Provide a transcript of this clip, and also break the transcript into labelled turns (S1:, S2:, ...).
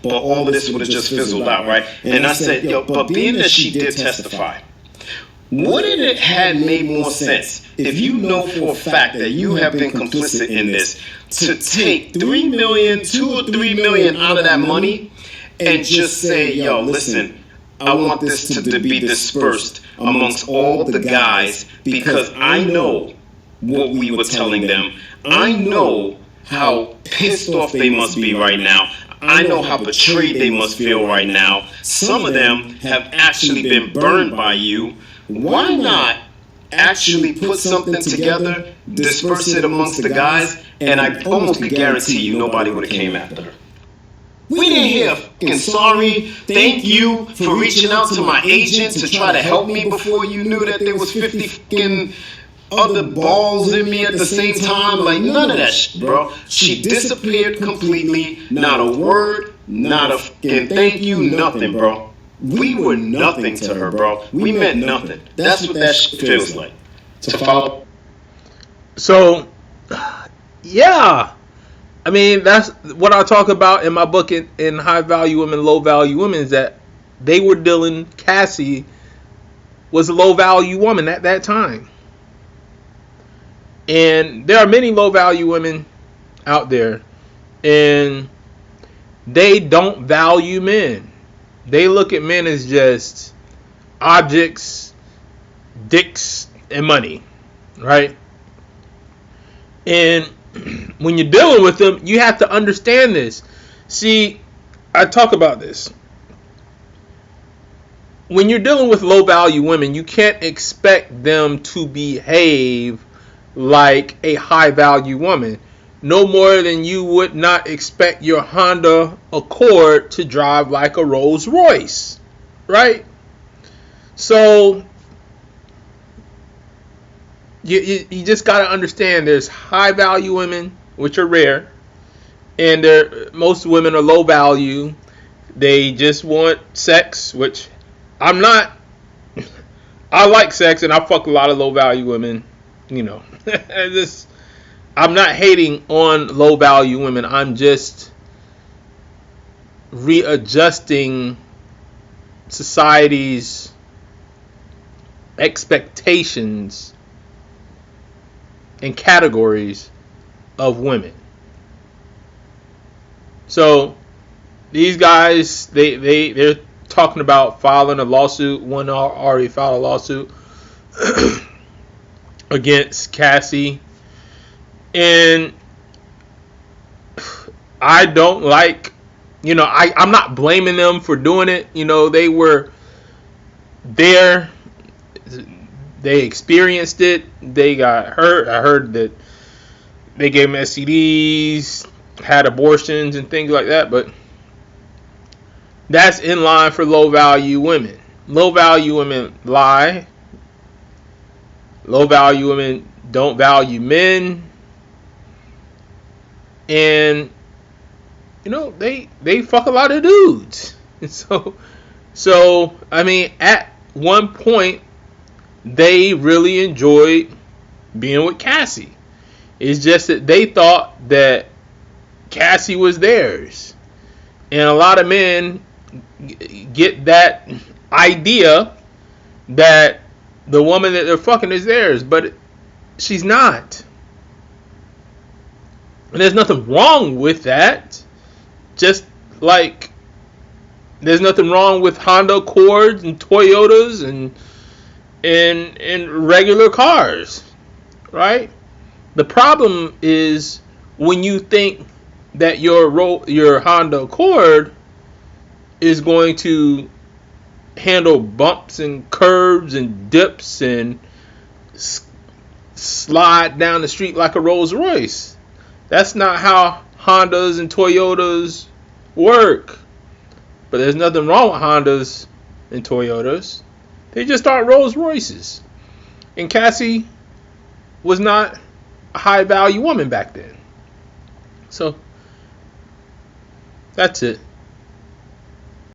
S1: but all of this would have just fizzled out, right? And I said, yo, but being that she did testify, wouldn't it have made more sense if you know for a fact that you have been complicit in this to take 3 million, 2 or 3 million out of that money and just say, yo, listen, I want this to be dispersed amongst all the guys because I know what we were telling them. I know how pissed off they must be right now. I know how betrayed they must feel right now. Some of them have actually been burned by you. Why not actually put something together, disperse it amongst the guys, and I almost could guarantee you nobody would have came after her. We didn't hear fucking sorry, thank you for reaching out to my agent to try to help me before you knew that there was 50 fucking other balls in me at the same time. Like, none of that shit, bro. She disappeared completely. Not a word, not a fucking thank you, nothing, bro. We were nothing to her, bro. We meant nothing. That's what that shit feels like. To follow.
S2: So, yeah. I mean, that's what I talk about in my book in High Value Women, Low Value Women, is that they were dealing, Cassie was a low value woman at that time. And there are many low value women out there, and they don't value men. They look at men as just objects, dicks, and money, right? And when you're dealing with them, you have to understand this. See, I talk about this. When you're dealing with low value women, you can't expect them to behave like a high value woman. No more than you would not expect your Honda Accord to drive like a Rolls Royce, right? So you just got to understand there's high value women, which are rare, and most women are low value. They just want sex, which I'm not. I like sex, and I fuck a lot of low value women, you know. I'm not hating on low value women. I'm just readjusting society's expectations and categories of women. So these guys, they're talking about filing a lawsuit. One already filed a lawsuit against Cassie. And I don't like, I'm not blaming them for doing it. They were there. They experienced it. They got hurt. I heard that they gave them STDs, had abortions and things like that. But that's in line for low value women. Low value women lie. Low value women don't value men. And they fuck a lot of dudes. And so I mean, at one point they really enjoyed being with Cassie. It's just that they thought that Cassie was theirs. And a lot of men get that idea that the woman that they're fucking is theirs, but she's not. And there's nothing wrong with that. Just like there's nothing wrong with Honda Accords and Toyotas and regular cars, right? The problem is when you think that your Honda Accord is going to handle bumps and curves and dips and slide down the street like a Rolls Royce. That's not how Hondas and Toyotas work. But there's nothing wrong with Hondas and Toyotas. They just aren't Rolls Royces. And Cassie was not a high value woman back then. So that's it.